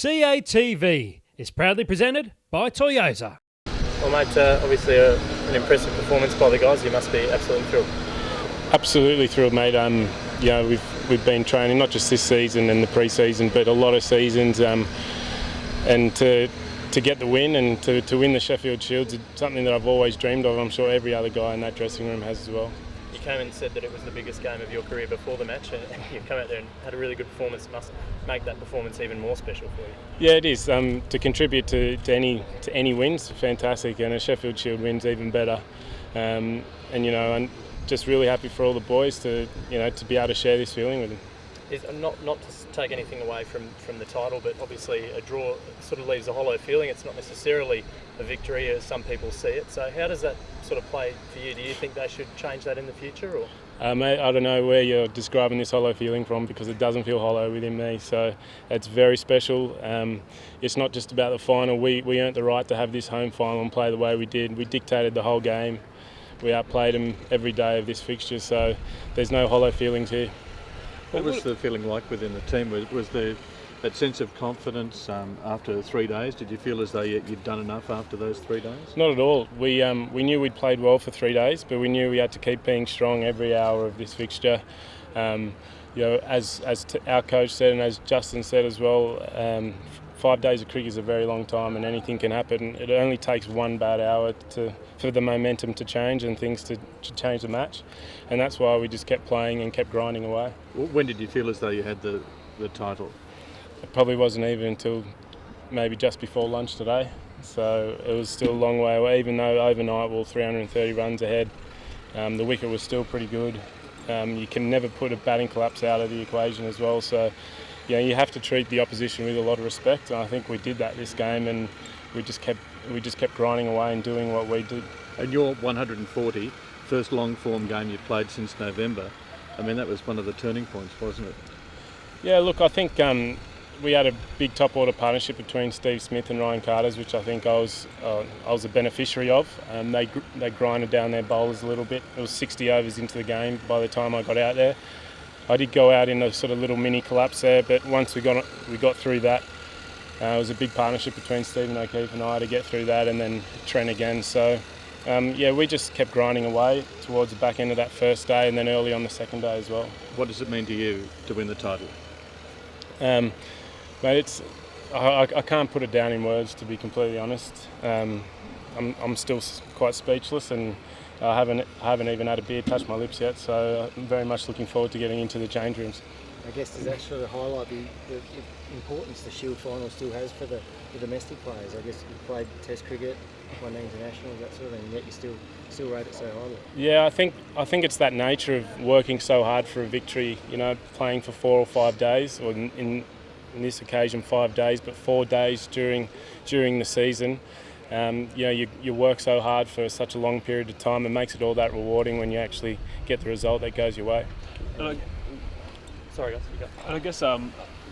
CATV is proudly presented by Toyota. Well, mate, obviously an impressive performance by the guys. You must be absolutely thrilled. Absolutely thrilled, mate. We've been training not just this season and the pre-season, but a lot of seasons, and to get the win and to win the Sheffield Shield is something that I've always dreamed of. I'm sure every other guy in that dressing room has as well. You came and said that it was the biggest game of your career before the match, and you've come out there and had a really good performance. It must make that performance even more special for you. Yeah, it is. To contribute to any wins, fantastic, and a Sheffield Shield win's even better. I'm just really happy for all the boys to be able to share this feeling with them. Not to take anything away from the title, but obviously a draw sort of leaves a hollow feeling. It's not necessarily a victory as some people see it. So how does that sort of play for you? Do you think they should change that in the future? Or? Mate, I don't know where you're describing this hollow feeling from, because it doesn't feel hollow within me. So it's very special. It's not just about the final. We earned the right to have this home final and play the way we did. We dictated the whole game. We outplayed them every day of this fixture. So there's no hollow feelings here. What was the feeling like within the team? Was there that sense of confidence after 3 days? Did you feel as though you'd done enough after those 3 days? Not at all. We knew we'd played well for 3 days, but we knew we had to keep being strong every hour of this fixture. As our coach said, and as Justin said as well, 5 days of cricket is a very long time, and anything can happen. It only takes one bad hour for the momentum to change and things to change the match, and that's why we just kept playing and kept grinding away. When did you feel as though you had the title? It probably wasn't even until maybe just before lunch today, so it was still a long way away. Even though overnight we were 330 runs ahead, the wicket was still pretty good. You can never put a batting collapse out of the equation as well, so you have to treat the opposition with a lot of respect, and I think we did that this game, and we just kept grinding away and doing what we did. And your 140, first long form game you've played since November, I mean, that was one of the turning points, wasn't it? Yeah, look, I think we had a big top order partnership between Steve Smith and Ryan Carters, which I think I was a beneficiary of. They grinded down their bowlers a little bit. It was 60 overs into the game by the time I got out there. I did go out in a sort of little mini collapse there, but once we got through that, it was a big partnership between Stephen O'Keefe and I to get through that, and then Trent again. So, we just kept grinding away towards the back end of that first day, and then early on the second day as well. What does it mean to you to win the title? Mate, I can't put it down in words, to be completely honest. I'm still quite speechless, and I haven't even had a beer touch my lips yet, so I'm very much looking forward to getting into the change rooms. I guess does that sort of highlight the importance the Shield final still has for the domestic players? I guess you played Test cricket, won internationals, that sort of thing, and yet you still rate it so highly. Yeah, I think it's that nature of working so hard for a victory. Playing for 4 or 5 days, or in this occasion 5 days, but 4 days during the season. You work so hard for such a long period of time. It makes it all that rewarding when you actually get the result that goes your way. Sorry, guys. And I guess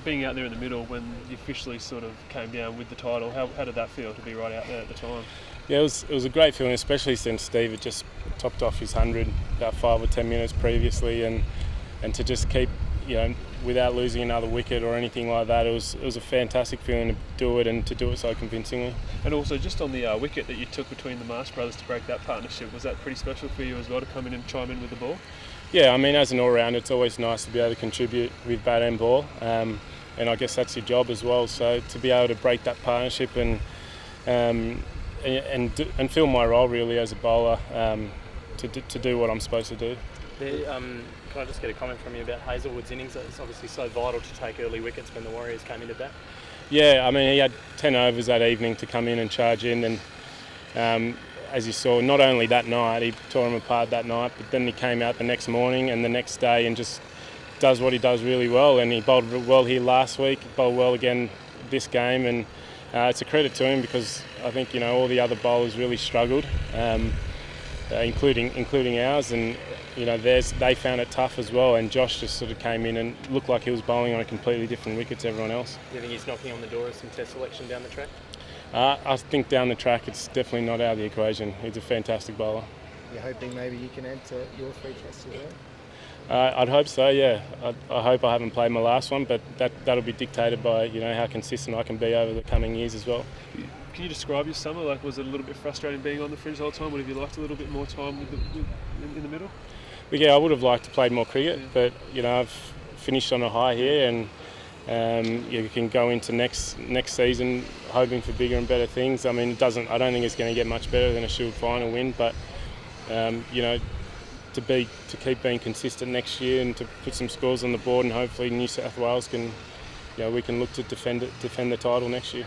being out there in the middle when you officially sort of came down with the title, how did that feel to be right out there at the time? Yeah, it was a great feeling, especially since Steve had just topped off his 100 about 5 or 10 minutes previously, and to just keep, without losing another wicket or anything like that, it was a fantastic feeling to do it, and to do it so convincingly. And also just on the wicket that you took between the Marsh brothers to break that partnership, was that pretty special for you as well, to come in and chime in with the ball? Yeah, I mean, as an all-rounder, it's always nice to be able to contribute with bat and ball, and I guess that's your job as well. So to be able to break that partnership and fill my role really as a bowler, to do what I'm supposed to do. Can I just get a comment from you about Hazelwood's innings? It's obviously so vital to take early wickets when the Warriors came into bat. Yeah, I mean, he had 10 overs that evening to come in and charge in, and as you saw, not only that night, he tore him apart that night, but then he came out the next morning and the next day and just does what he does really well. And he bowled well here last week, bowled well again this game, and it's a credit to him, because I think all the other bowlers really struggled, including ours, and they found it tough as well. And Josh just sort of came in and looked like he was bowling on a completely different wicket to everyone else. Do you think he's knocking on the door of some Test selection down the track? I think down the track it's definitely not out of the equation. He's a fantastic bowler. You're hoping maybe you can add to your 3 tests as well? I'd hope so. Yeah, I hope I haven't played my last one, but that'll be dictated by how consistent I can be over the coming years as well. Can you describe your summer? Like, was it a little bit frustrating being on the fringe the whole time? Would have you liked a little bit more time in the middle? But yeah, I would have liked to play more cricket, but I've finished on a high here, and you can go into next season hoping for bigger and better things. I mean, I don't think it's going to get much better than a Shield final win, but to keep being consistent next year and to put some scores on the board, and hopefully New South Wales we can look to defend the title next year.